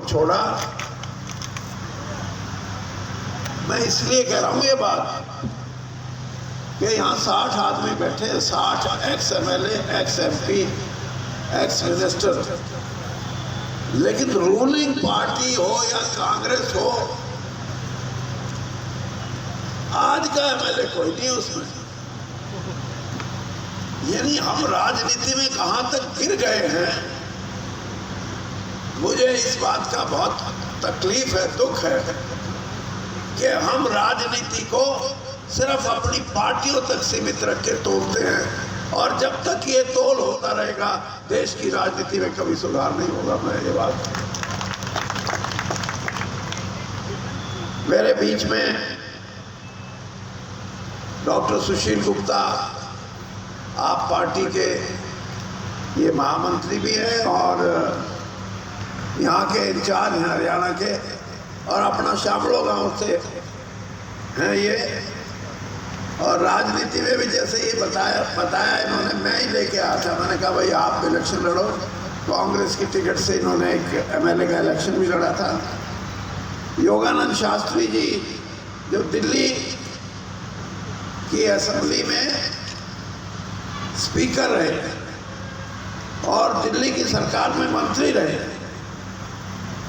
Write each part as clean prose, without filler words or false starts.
छोड़ा। मैं इसलिए कह रहा हूँ ये बात कि यहाँ 60 आदमी बैठे, 60 x MLA, x MP, ex minister, लेकिन रूलिंग पार्टी हो या कांग्रेस हो, आज का MLA कोई नहीं उसमें। यानी हम राजनीति में कहां तक गिर गए हैं, मुझे इस बात का बहुत तकलीफ है, दुख है कि हम राजनीति को सिर्फ अपनी पार्टियों तक सीमित रख के तोलते हैं, और जब तक ये तोल होता रहेगा देश की राजनीति में कभी सुधार नहीं होगा। मैं ये बात, मेरे बीच में डॉक्टर सुशील गुप्ता, आप पार्टी के ये महामंत्री भी हैं और यहाँ के इंचार्ज हैं हरियाणा के, और अपना शामलो गांव से हैं ये, और राजनीति में भी जैसे ये बताया इन्होंने, मैं ही लेके आया था। मैंने कहा भाई आप इलेक्शन लड़ो, कांग्रेस की टिकट से इन्होंने एक MLA का इलेक्शन भी लड़ा था। योगानंद शास्त्री जी जो दिल्ली की असेंबली में स्पीकर रहे और दिल्ली की सरकार में मंत्री रहे,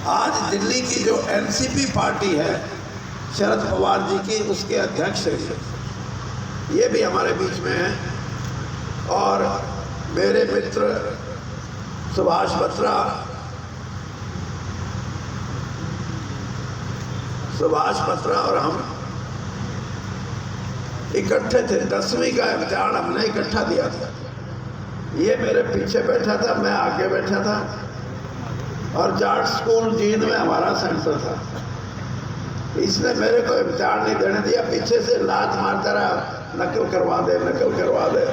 आज दिल्ली की जो NCP पार्टी है शरद पवार जी की, उसके अध्यक्ष हैं, ये भी हमारे बीच में हैं। और मेरे मित्र सुभाष बत्रा और हम इकट्ठे थे। 10वीं का इम्तिहान हमने इकट्ठा दिया था। ये मेरे पीछे बैठा था, मैं आगे बैठा था, और जाट स्कूल जींद में हमारा सेंटर था। इसने मेरे को इम्तिहान नहीं देने दिया, पीछे से लात मारता रहा, नकल करवा दे, नकल करवा दे।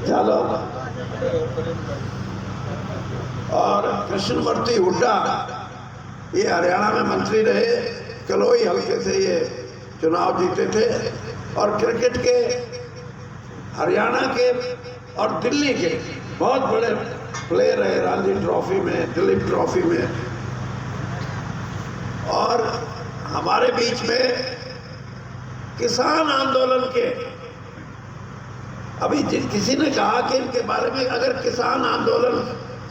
चलो, और कृष्णमूर्ति हुड्डा ये हरियाणा में मंत्री रहे, कलोई हल्के से ये चुनाव जीते थे, और क्रिकेट के हरियाणा के और दिल्ली के बहुत बड़े प्लेयर रहे, रणजी ट्रॉफी में, दिलीप ट्रॉफी में। और हमारे बीच में किसान आंदोलन के, अभी किसी ने कहा कि इनके बारे में, अगर किसान आंदोलन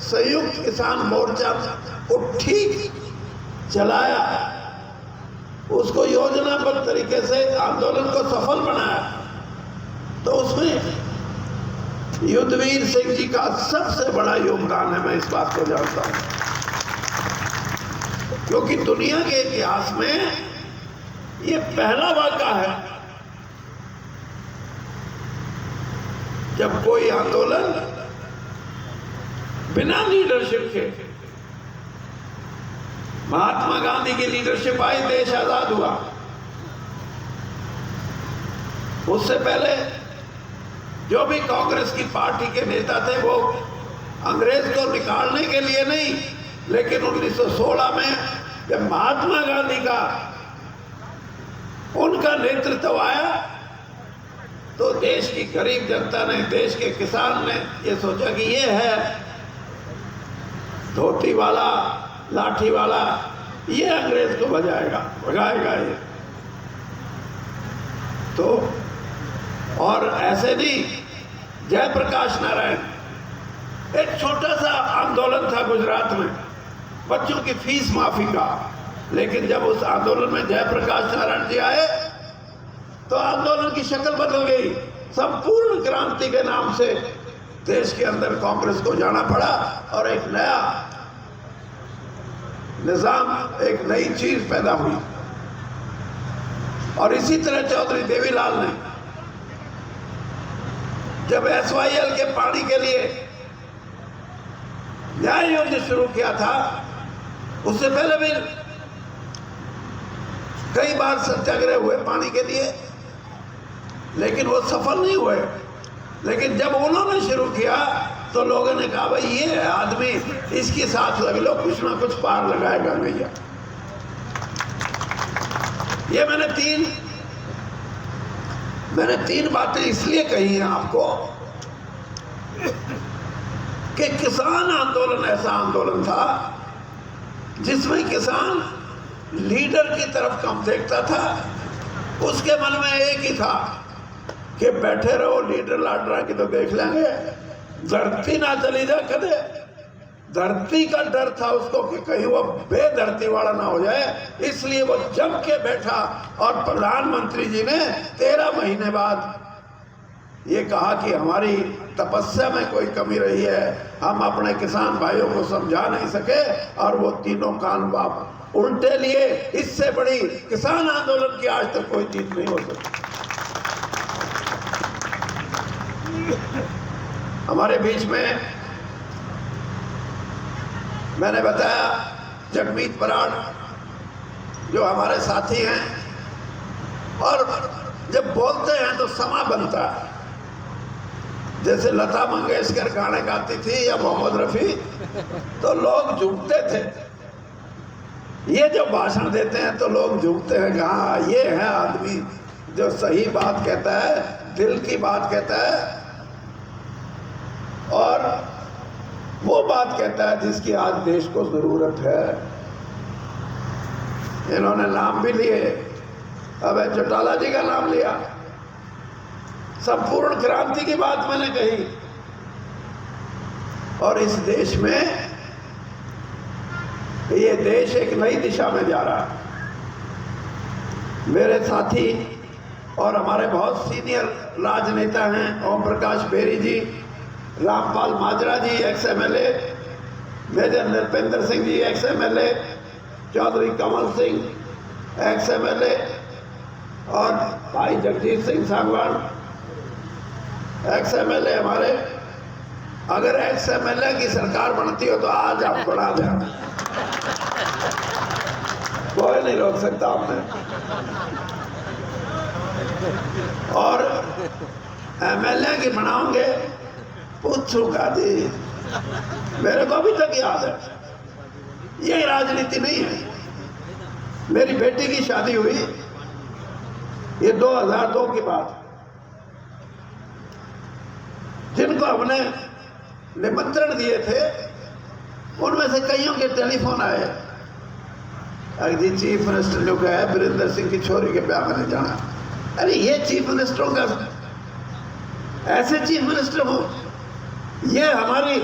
संयुक्त किसान मोर्चा को ठीक चलाया, उसको योजनाबद्ध तरीके से आंदोलन को सफल बनाया, तो उसमें युद्धवीर सिंह जी का सबसे बड़ा योगदान है। मैं इस बात को जानता हूं, क्योंकि दुनिया के इतिहास में ये पहला वाक़या है जब कोई आंदोलन बिना लीडरशिप के, महात्मा गांधी की लीडरशिप आई, देश आजाद हुआ। उससे पहले जो भी कांग्रेस की पार्टी के नेता थे वो अंग्रेज को निकालने के लिए नहीं, लेकिन 1916 में जब महात्मा गांधी का उनका नेतृत्व आया तो देश की गरीब जनता ने, देश के किसान ने ये सोचा कि ये है धोती वाला, लाठी वाला, ये अंग्रेज को भगाएगा ये। तो और ऐसे नहीं, जयप्रकाश नारायण एक छोटा सा आंदोलन था गुजरात में बच्चों की फीस माफी का, लेकिन जब उस आंदोलन में जयप्रकाश नारायण जी आए तो आंदोलन की शक्ल बदल गई। संपूर्ण क्रांति के नाम से देश के अंदर कांग्रेस को जाना पड़ा और एक नया निजाम, एक नई चीज पैदा हुई। और इसी तरह चौधरी देवीलाल ने जब SYL के पानी के लिए न्याय युद्ध शुरू किया था, उससे पहले भी कई बार सत्याग्रह हुए पानी के लिए, लेकिन वो सफल नहीं हुए। लेकिन जब उन्होंने शुरू किया तो लोगों ने कहा भाई ये है आदमी, इसके साथ लग लो, कुछ ना कुछ पार लगाएगा भैया। ये मैंने तीन बातें इसलिए कही हैं आपको कि किसान आंदोलन ऐसा आंदोलन था जिसमें किसान लीडर की तरफ कम देखता था। उसके मन में एक ही था कि बैठे रहो, लीडर लाडरा की तो देख लेंगे, धरती ना चली जा कदे। धरती का डर था उसको कि कहीं वो बेधरती वाला ना हो जाए, इसलिए वो जम के बैठा। और प्रधानमंत्री जी ने 13 महीने बाद ये कहा कि हमारी तपस्या में कोई कमी रही है, हम अपने किसान भाइयों को समझा नहीं सके, और वो तीनों कान बाप उल्टे लिए। इससे बड़ी किसान आंदोलन की आज तक कोई चीज नहीं हो सकती। हमारे बीच में मैंने बताया जगमीत बराड़ जो हमारे साथी हैं, और जब बोलते हैं तो समा बनता है। जैसे लता मंगेशकर गाने गाती थी या मोहम्मद रफी, तो लोग झुकते थे। ये जो भाषण देते हैं तो लोग झुकते हैं, हाँ ये है आदमी जो सही बात कहता है, दिल की बात कहता है, और वो बात कहता है जिसकी आज देश को जरूरत है। इन्होंने नाम भी लिए, अब चौटाला जी का नाम लिया। संपूर्ण क्रांति की बात मैंने कही, और इस देश में ये देश एक नई दिशा में जा रहा है। मेरे साथी और हमारे बहुत सीनियर राजनेता हैं, Om Prakash Beri ji, Rampal Majra ji ex MLA, major Nripendra Singh ji ex MLA, Chaudhary Kamal Singh ex MLA, और भाई जगजीत सिंह सांगवान एक्स MLA हमारे। अगर एक्स MLA की सरकार बनती हो तो आज आप बढ़ा दें, कोई नहीं रोक सकता आपने। और MLA की बनाओगे, पूछूंगा जी, मेरे को अभी तक याद है। ये राजनीति नहीं है। मेरी बेटी की शादी हुई, ये 2002 की बात। जिनको हमने निमंत्रण दिए थे उनमें से कईयों के टेलीफोन आए, अरे चीफ मिनिस्टर जो कहा है वीरेंद्र सिंह की छोरी के ब्याह में नहीं जाना। अरे ये चीफ मिनिस्टरों का, ऐसे चीफ मिनिस्टर हो, ये हमारी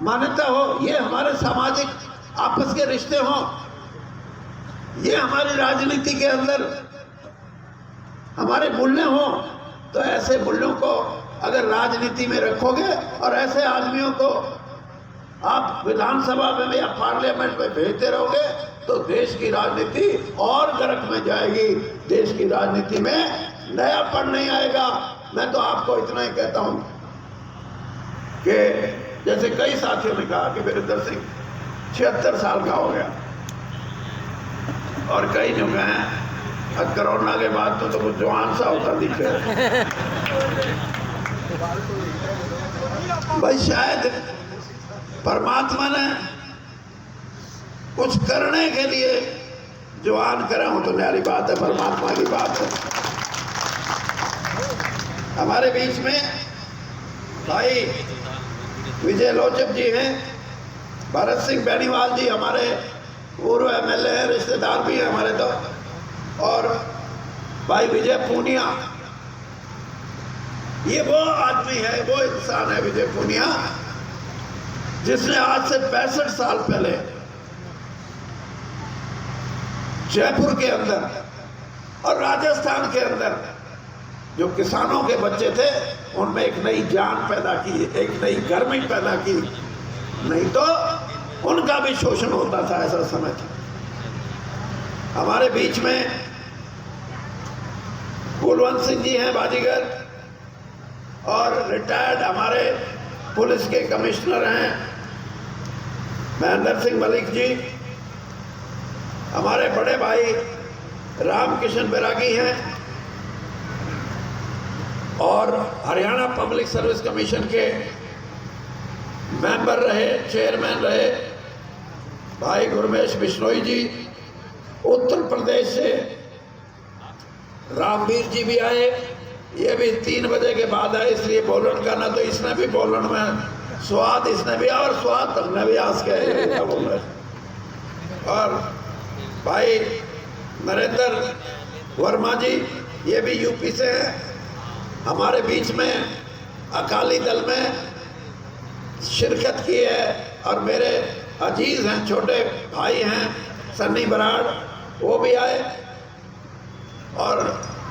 मान्यता हो, ये हमारे सामाजिक आपस के रिश्ते हो, ये हमारी राजनीति के अंदर हमारे मूल्य हो। तो ऐसे मूल्यों को अगर राजनीति में रखोगे और ऐसे आदमियों को आप विधानसभा में या पार्लियामेंट में भेजते रहोगे तो देश की राजनीति और गर्क में जाएगी, देश की राजनीति में नयापन नहीं आएगा। मैं तो आपको इतना ही कहता हूं कि जैसे कई साथियों ने कहा कि वीरेंद्र सिंह 76 साल का हो गया, और कई जो कहें कोरोना के बाद तो कुछ जवान सा होता दिखे। भाई शायद परमात्मा ने कुछ करने के लिए जवान करा हूं तो न्यारी बात है, परमात्मा की बात है। हमारे बीच में भाई विजय लोचक जी हैं, भरत सिंह बेनीवाल जी हमारे पूर्व MLA हैं, रिश्तेदार भी हैं हमारे तो, और भाई विजय पूनिया, ये वो आदमी है, वो इंसान है विजय पूनिया जिसने आज से 65 साल पहले जयपुर के अंदर और राजस्थान के अंदर जो किसानों के बच्चे थे उनमें एक नई जान पैदा की, एक नई गर्मी पैदा की। नहीं तो उनका भी शोषण होता था, ऐसा समय था। हमारे बीच में कुलवंत सिंह जी हैं बाजीगर, और रिटायर्ड हमारे पुलिस के कमिश्नर हैं महेंद्र सिंह मलिक जी। हमारे बड़े भाई रामकिशन बैरागी हैं, और हरियाणा पब्लिक सर्विस कमीशन के मेंबर रहे, चेयरमैन रहे भाई गुरमेश बिश्नोई जी। उत्तर प्रदेश से रामवीर जी भी आए, ये भी 3 बजे के बाद आए, इसलिए बोलन का ना तो इसने भी बोलन में स्वाद इसने भी और स्वाद तुमने भी आज के बोल रहे। और भाई नरेंद्र वर्मा जी, ये भी यूपी से हैं, हमारे बीच में अकाली दल में शिरकत की है और मेरे अजीज हैं, छोटे भाई हैं सन्नी बराड़, वो भी आए। और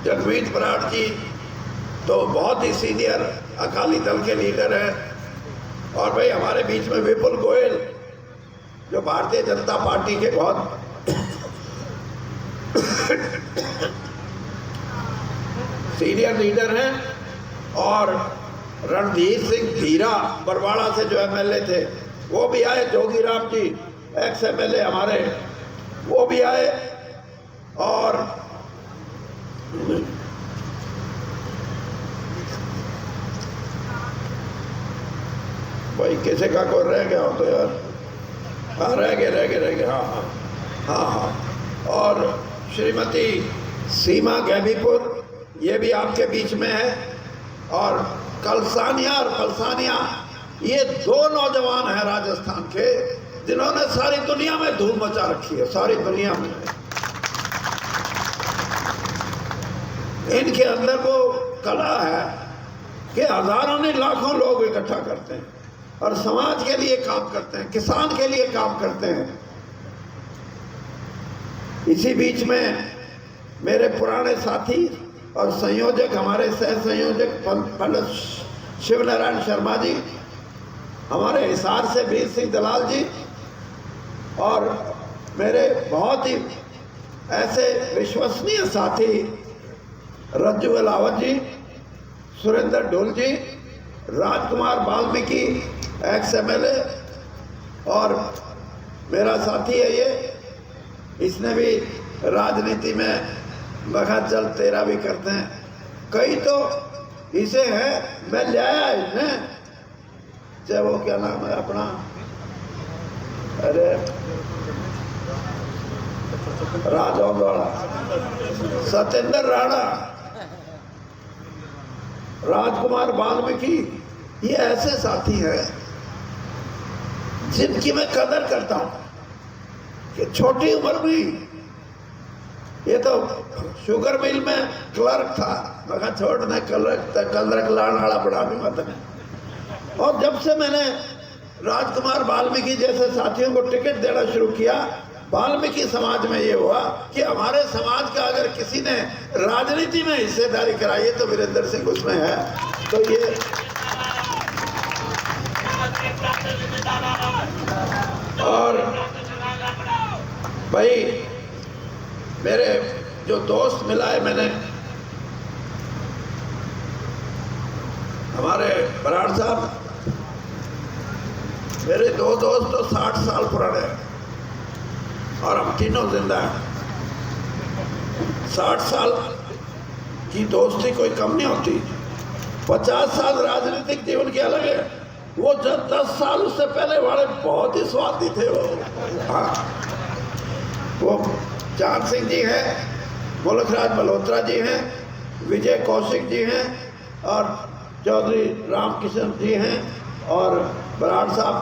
जगमीत बराड़ जी तो बहुत ही सीनियर अकाली दल के लीडर हैं। और भाई हमारे बीच में विपुल गोयल जो भारतीय जनता पार्टी के बहुत सीनियर लीडर हैं। और रणधीर सिंह धीरा बरवाड़ा से जो एमएलए थे वो भी आए। जोगीराम जी एक्स एमएलए हमारे, वो भी आए। और भाई किसी का कोई रह गया हो तो यार, हाँ रह गए, हाँ। और श्रीमती सीमा गैबीपुर, ये भी आपके बीच में है। और कलसानिया और पलसानिया, ये दो नौजवान हैं राजस्थान के जिन्होंने सारी दुनिया में धूम मचा रखी है, सारी दुनिया में। इनके अंदर वो कला है कि हजारों नहीं लाखों लोग इकट्ठा करते हैं और समाज के लिए काम करते हैं, किसान के लिए काम करते हैं। इसी बीच में मेरे पुराने साथी और संयोजक, हमारे सह संयोजक पंडित शिवनारायण शर्मा जी, हमारे हिसार से वीर सिंह दलाल जी, और मेरे बहुत ही ऐसे विश्वसनीय साथी रज्जू अलावत जी, सुरेंद्र ढोल जी, राजकुमार वाल्मीकि एक्स एमएलए, और मेरा साथी है ये, इसने भी राजनीति में बखा चल तेरा भी करते हैं, कई तो इसे है मैं ले आया इसने, चाहे वो क्या नाम है अपना, अरे राजौंदवाड़ा, सत्येंद्र राणा, राजकुमार वाल्मीकि, ये ऐसे साथी हैं जिनकी मैं कदर करता हूं कि छोटी उम्र में, ये तो शुगर मिल में क्लर्क था, मैं छोड़ने क्लर्क लाने वाला बड़ा भी मत है। और जब से मैंने राजकुमार वाल्मीकि जैसे साथियों को टिकट देना शुरू किया, वाल्मीकि समाज में ये हुआ कि हमारे समाज का अगर किसी ने राजनीति में हिस्सेदारी कराई है तो वीरेंद्र सिंह उसमें है। तो ये और भाई मेरे जो दोस्त मिला है मैंने, हमारे बराड़ साहब, मेरे दो दोस्त तो 60 साल पुराने हैं और हम तीनों जिंदा हैं। 60 साल की दोस्ती कोई कम नहीं होती। 50 साल राजनीतिक जीवन के अलग है, वो जब 10 साल उससे पहले वाले बहुत ही स्वार्थी थे वो। हाँ, वो चांद सिंह जी हैं, मुल्कराज मल्होत्रा जी हैं, विजय कौशिक जी हैं, और चौधरी रामकिशन जी हैं, और बराड़ साहब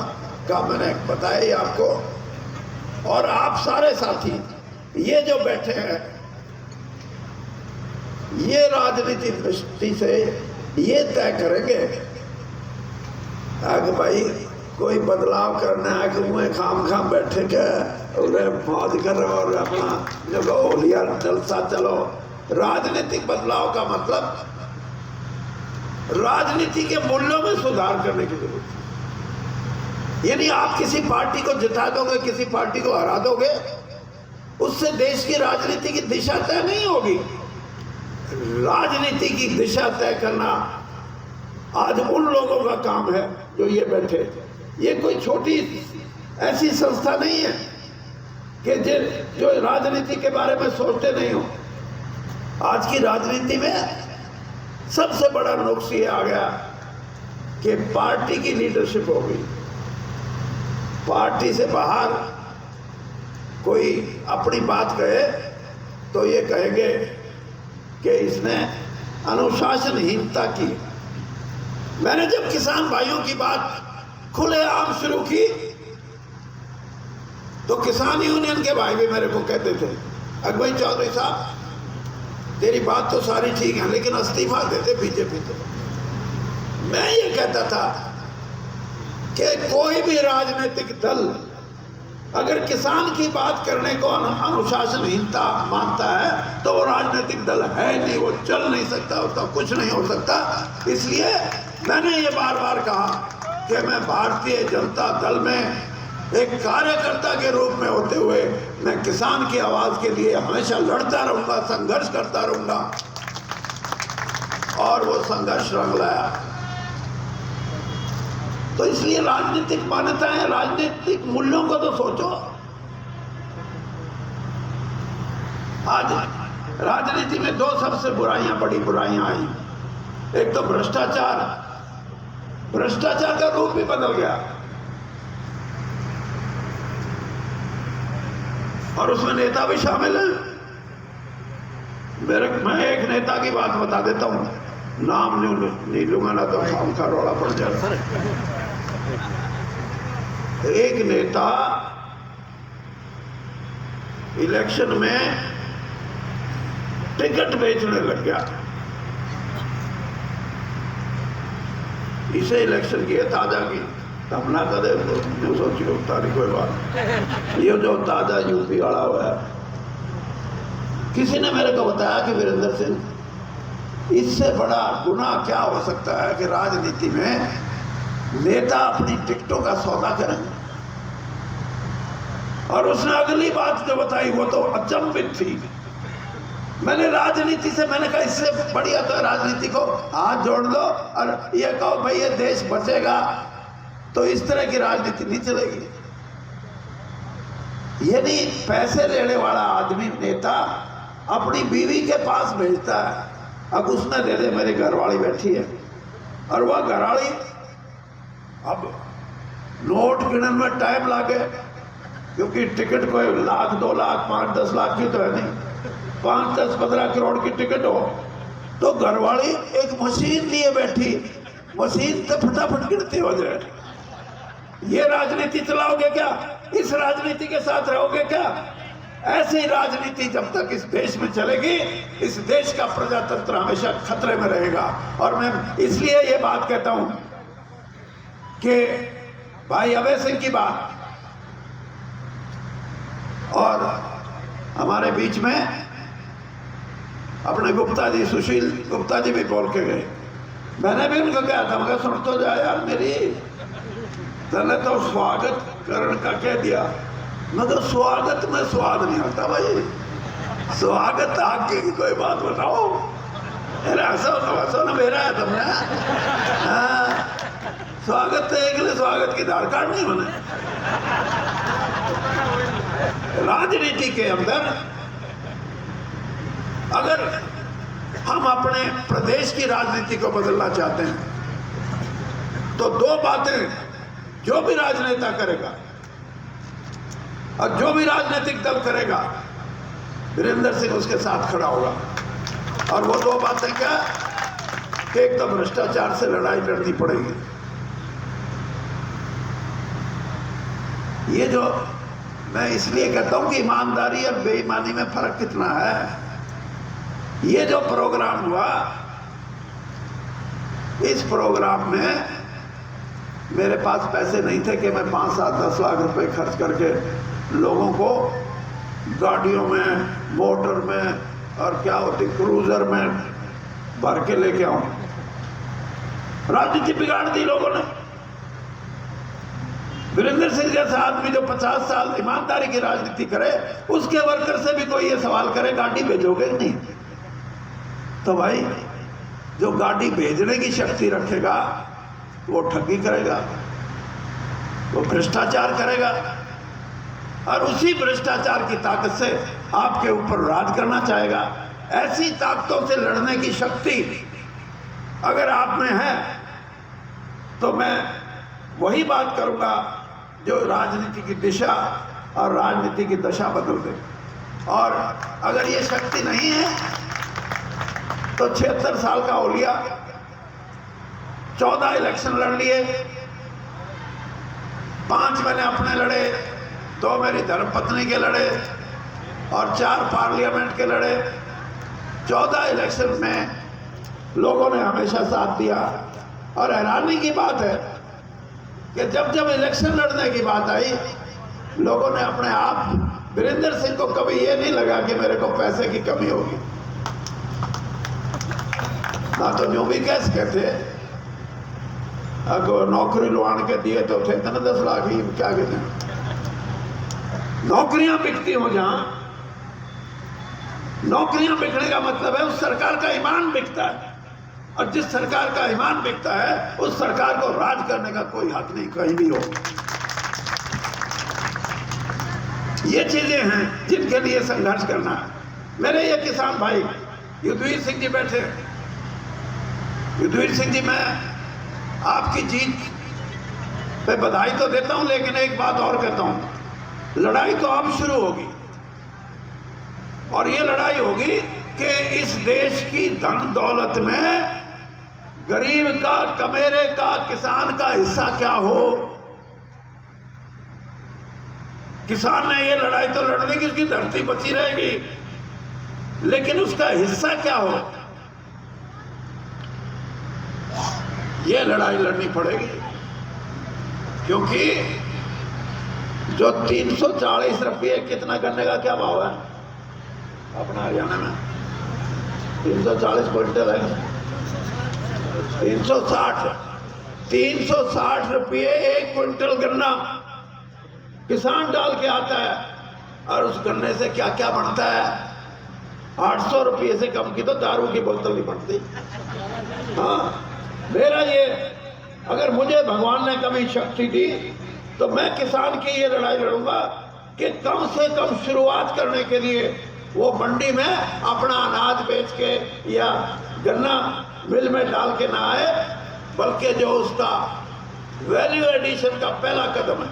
का मैंने बताया ही आपको। और आप सारे साथी ये जो बैठे हैं, ये राजनीति दृष्टि से ये तय करेंगे कि भाई कोई बदलाव करना है कि मैं खाम बैठे के मौज कर रहे और अपना जब होलिया जलसा चलो। राजनीतिक बदलाव का मतलब राजनीति के मूल्यों में सुधार करने की जरूरत है। यानी आप किसी पार्टी को जिता दोगे, किसी पार्टी को हरा दोगे, उससे देश की राजनीति की दिशा तय नहीं होगी। राजनीति की दिशा तय करना आज उन लोगों का काम है जो ये बैठे। ये कोई छोटी ऐसी संस्था नहीं है कि जो राजनीति के बारे में सोचते नहीं हो। आज की राजनीति में सबसे बड़ा नुक्स ये आ गया कि पार्टी की लीडरशिप हो गई। पार्टी से बाहर कोई अपनी बात कहे तो ये कहेंगे कि इसने अनुशासनहीनता की। मैंने जब किसान भाइयों की बात खुलेआम शुरू की तो किसान यूनियन के भाई भी मेरे को कहते थे, अकबर चौधरी साहब तेरी बात तो सारी ठीक है लेकिन इस्तीफा देते बीजेपी तो। मैं ये कहता था कि कोई भी राजनीतिक दल अगर किसान की बात करने को अनुशासनहीनता मानता है तो वो राजनीतिक दल है नहीं, वो चल नहीं सकता, उसका कुछ नहीं हो सकता। इसलिए मैंने ये बार बार कहा कि मैं भारतीय जनता दल में एक कार्यकर्ता के रूप में होते हुए मैं किसान की आवाज के लिए हमेशा लड़ता रहूंगा, संघर्ष करता रहूंगा, और वो संघर्ष रंग लाया। तो इसलिए राजनीतिक मान्यताएं, राजनीतिक मूल्यों को तो सोचो। आज राजनीति में दो सबसे बड़ी बुराइयां आई। एक तो भ्रष्टाचार, भ्रष्टाचार का रूप भी बदल गया और उसमें नेता भी शामिल है। मैं एक नेता की बात बता देता हूं, नाम नहीं लूंगा ना तो शाम का रौला पड़ जाएगा। एक नेता इलेक्शन में टिकट बेचने लग गया। इसे इलेक्शन की है ताजा की, तब ना करे तो सोची तारीख कोई बात। ये जो ताजा यूपी वाला हुआ है, किसी ने मेरे को बताया कि वीरेंद्र सिंह इससे बड़ा गुनाह क्या हो सकता है कि राजनीति में नेता अपनी टिकटों का सौदा करें। और उसने अगली बात जो बताई वो तो अचंभित थी। मैंने राजनीति से मैंने कहा इससे बढ़िया तो राजनीति को हाथ जोड़ लो और ये कहो भाई ये देश बचेगा, तो इस तरह की राजनीति नहीं चलेगी। ये नहीं पैसे लेने वाला आदमी नेता अपनी बीवी के पास भेजता है, अब उसने दे दे मेरी घरवाली बैठी है, और वह घरवाली अब नोट गिनने में टाइम लगे क्योंकि टिकट कोई 1 लाख 2 लाख 5-10 लाख की तो है नहीं, 5-10-15 करोड़ की टिकट हो तो घरवाली एक मशीन लिए बैठी, मशीन से फटाफट गिनती हो जाए। ये राजनीति चलाओगे क्या? इस राजनीति के साथ रहोगे क्या? ऐसी राजनीति जब तक इस देश में चलेगी, इस देश का प्रजातंत्र हमेशा खतरे में रहेगा। और मैं इसलिए ये बात कहता हूं कि भाई अभय सिंह की बात और हमारे बीच में अपने गुप्ता जी, सुशील गुप्ता जी भी बोल के गए। मैंने भी उनको कहा था, मगर सुन तो जाए यार मेरी, तने तो स्वागत करण का कह दिया, मगर स्वागत में स्वाद नहीं आता भाई। स्वागत आगे की कोई बात बताओ। अरे ऐसा ना मेरा है तुमने। स्वागत तो एक ने स्वागत की दाल काटनी बने। राजनीति के अंदर अगर हम अपने प्रदेश की राजनीति को बदलना चाहते हैं तो दो बातें, जो भी राजनेता करेगा और जो भी राजनीतिक दल करेगा, वीरेंद्र सिंह उसके साथ खड़ा होगा। और वो दो बातें क्या कि एक तो भ्रष्टाचार से लड़ाई लड़नी पड़ेगी। ये जो मैं इसलिए कहता हूं कि ईमानदारी और बेईमानी में फर्क कितना है। ये जो प्रोग्राम हुआ, इस प्रोग्राम में मेरे पास पैसे नहीं थे कि मैं 5-7-10 लाख रुपए खर्च करके लोगों को गाड़ियों में, मोटर में और क्या होती क्रूजर में भर के लेके आऊं। राजनीति बिगाड़ दी लोगों ने। वीरेंद्र सिंह जैसा आदमी जो 50 साल ईमानदारी की राजनीति करे, उसके वर्कर से भी कोई ये सवाल करे गाड़ी भेजोगे नहीं, तो भाई जो गाड़ी भेजने की शक्ति रखेगा वो ठगी करेगा, वो भ्रष्टाचार करेगा, और उसी भ्रष्टाचार की ताकत से आपके ऊपर राज करना चाहेगा। ऐसी ताकतों से लड़ने की शक्ति अगर आप में है तो मैं वही बात करूंगा जो राजनीति की दिशा और राजनीति की दशा बदल दे। और अगर ये शक्ति नहीं है तो 76 साल का हो लिया, 14 इलेक्शन लड़ लिए, 5 मैंने अपने लड़े, 2 मेरी धर्मपत्नी के लड़े और 4 पार्लियामेंट के लड़े। 14 इलेक्शन में लोगों ने हमेशा साथ दिया। और हैरानी की बात है कि जब जब इलेक्शन लड़ने की बात आई, लोगों ने अपने आप वीरेंद्र सिंह को कभी ये नहीं लगा कि मेरे को पैसे की कमी होगी। ना तो जो भी कैस कहते अगर नौकरी लुआन के दिए तो थे ना 10 लाख ही, क्या कहते हैं, नौकरियां बिकती हो जहां, नौकरियां बिकने का मतलब है उस सरकार का ईमान बिकता है। और जिस सरकार का ईमान बिकता है उस सरकार को राज करने का कोई हक नहीं कहीं भी हो। ये चीजें हैं जिनके लिए संघर्ष करना है। मेरे ये किसान भाई युद्धवीर सिंह जी बैठे। युद्धवीर सिंह जी, मैं आपकी जीत पे बधाई तो देता हूं, लेकिन एक बात और कहता हूं, लड़ाई तो अब शुरू होगी। और ये लड़ाई होगी कि इस देश की धन दौलत में गरीब का, कमेरे का, किसान का हिस्सा क्या हो। किसान ने ये लड़ाई तो लड़ने की, उसकी धरती बची रहेगी, लेकिन उसका हिस्सा क्या हो, ये लड़ाई लड़नी पड़ेगी। क्योंकि जो 340 रुपये, कितना गन्ने का क्या भाव है अपना हरियाणा में, 340 क्विंटल है, 360 रुपये 1 क्विंटल गन्ना किसान डाल के आता है। और उस गन्ने से क्या क्या बनता है। 800 रुपये से कम की तो दारू की बोतल नहीं बनती। हाँ, मेरा ये, अगर मुझे भगवान ने कभी शक्ति दी तो मैं किसान की ये लड़ाई लड़ूंगा कि कम से कम शुरुआत करने के लिए वो मंडी में अपना अनाज बेच के या गन्ना मिल में डाल के ना आए, बल्कि जो उसका वैल्यू एडिशन का पहला कदम है,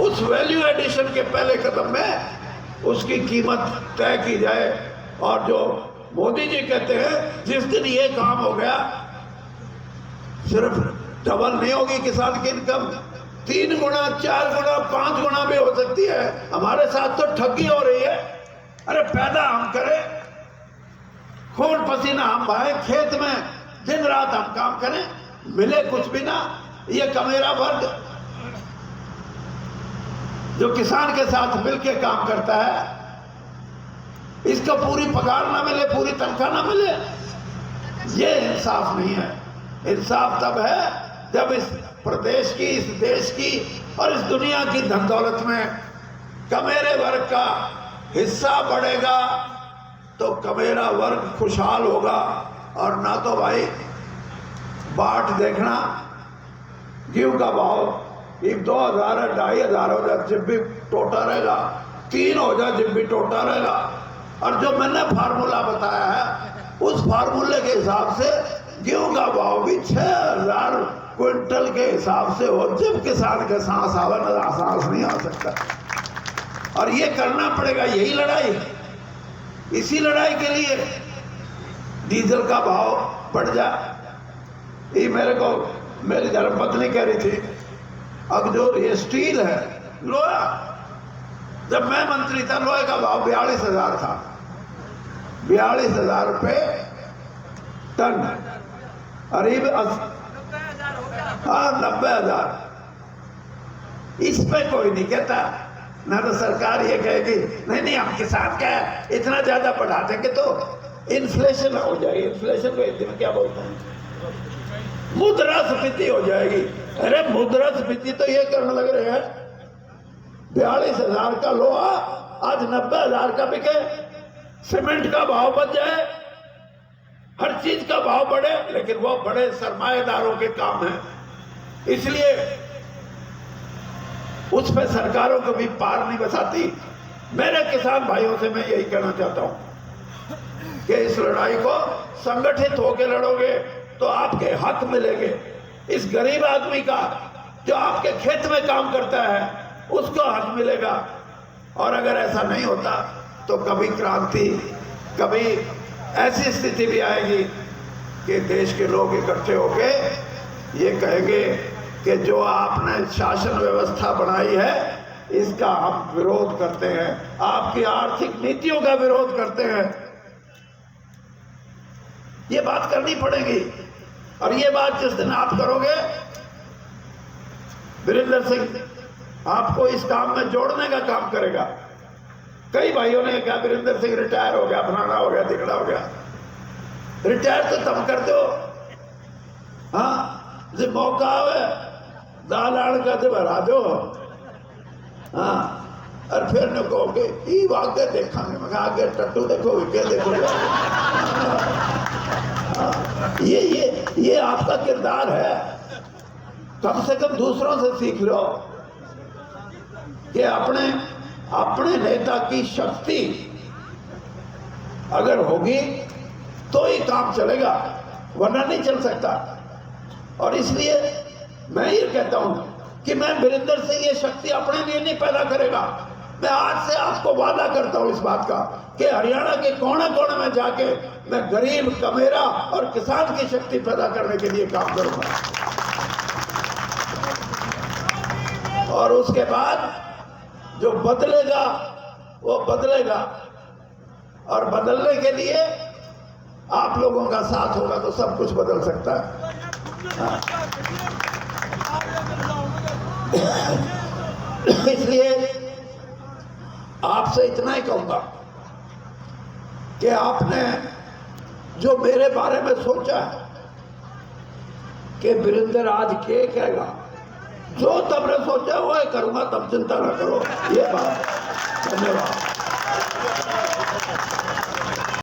उस वैल्यू एडिशन के पहले कदम में उसकी कीमत तय की जाए। और जो मोदी जी कहते हैं, जिस दिन ये काम हो गया, सिर्फ डबल नहीं होगी किसान की इनकम, 3 गुना, 4 गुना, 5 गुना भी हो सकती है। हमारे साथ तो ठगी हो रही है। अरे पैदा हम करें, खून पसीना हम बहाएं, खेत में दिन रात हम काम करें, मिले कुछ भी ना। ये कमेरा वर्ग जो किसान के साथ मिलके काम करता है, इसको पूरी पगार ना मिले, पूरी तनख्वाह ना मिले, ये इंसाफ नहीं है। इंसाफ तब है जब इस प्रदेश की, इस देश की और इस दुनिया की धन दौलत में कमेरे वर्ग का हिस्सा बढ़ेगा तो कमेरा वर्ग खुशहाल होगा। और ना तो भाई बाट देखना, गेहूं का भाव 2000 है, 2500 हो जाए जब भी टोटा रहेगा, 3 हो जाए जब भी टोटा रहेगा। और जो मैंने फार्मूला बताया है, उस फार्मूले के हिसाब से गेहूं का भाव भी 6000 क्विंटल के हिसाब से हो, जब किसान के सांस आवे ना, सांस नहीं आ सकता। और ये करना पड़ेगा, यही लड़ाई है। इसी लड़ाई के लिए डीजल का भाव बढ़ जा। ये मेरे को मेरी धर्मपत्नी कह रही थी, अब जो ये स्टील है, लोहा, जब मैं मंत्री था लोहे का भाव 42,000 था, 42,000 रुपये टन, करीब 90,000। इसमें कोई नहीं कहता, ना तो सरकार ये कहेगी नहीं नहीं हम किसान का इतना ज्यादा बढ़ा देंगे तो इन्फ्लेशन हो जाएगी। इन्फ्लेशन को हिंदी में क्या बोलते हैं, मुद्रास्फीति हो जाएगी। अरे मुद्रास्फीति तो ये करने लग रहे हैं, 42,000 का लोहा आज 90,000 का बिके, सीमेंट का भाव बढ़ जाए, हर चीज का भाव बढ़े, लेकिन वो बड़े सरमाएदारों के काम है। इसलिए उस पर सरकारों को भी पार नहीं बसाती। मेरे किसान भाइयों से मैं यही कहना चाहता हूं कि इस लड़ाई को संगठित होकर लड़ोगे तो आपके हक मिलेंगे। इस गरीब आदमी का जो आपके खेत में काम करता है उसको हक मिलेगा। और अगर ऐसा नहीं होता तो कभी क्रांति, कभी ऐसी स्थिति भी आएगी कि देश के लोग इकट्ठे होके ये कहेंगे कि जो आपने शासन व्यवस्था बनाई है इसका हम विरोध करते हैं, आपकी आर्थिक नीतियों का विरोध करते हैं। ये बात करनी पड़ेगी। और ये बात जिस दिन आप करोगे, वीरेंद्र सिंह आपको इस काम में जोड़ने का काम करेगा। कई भाइयों ने कहा वीरेंद्र सिंह रिटायर हो गया, फलाना हो गया, दिखड़ा हो गया। रिटायर तो तब कर दो, हाँ, जो मौका है दाल आड़ का तो भरा दो, हाँ, और फिर न कहोगे ये आगे देखा, मैं आगे टट्टू देखोगे क्या देखोगे। ये आपका किरदार है। कम से कम दूसरों से सीख लो कि अपने नेता की शक्ति अगर होगी तो ही काम चलेगा, वरना नहीं चल सकता। और इसलिए मैं ये कहता हूं कि मैं वीरेंद्र सिंह ये शक्ति अपने लिए नहीं पैदा करेगा। मैं आज से आपको वादा करता हूं इस बात का कि हरियाणा के कोने कोने में जाके मैं गरीब, कमेरा और किसान की शक्ति पैदा करने के लिए काम करूंगा। और उसके बाद जो बदलेगा वो बदलेगा, और बदलने के लिए आप लोगों का साथ होगा तो सब कुछ बदल सकता है। इसलिए आपसे इतना ही कहूंगा कि आपने जो मेरे बारे में सोचा है कि वीरेंद्र आज क्या कहेगा, जो तुमने सोचा वो करूंगा, तब चिंता ना करो। ये बात। धन्यवाद।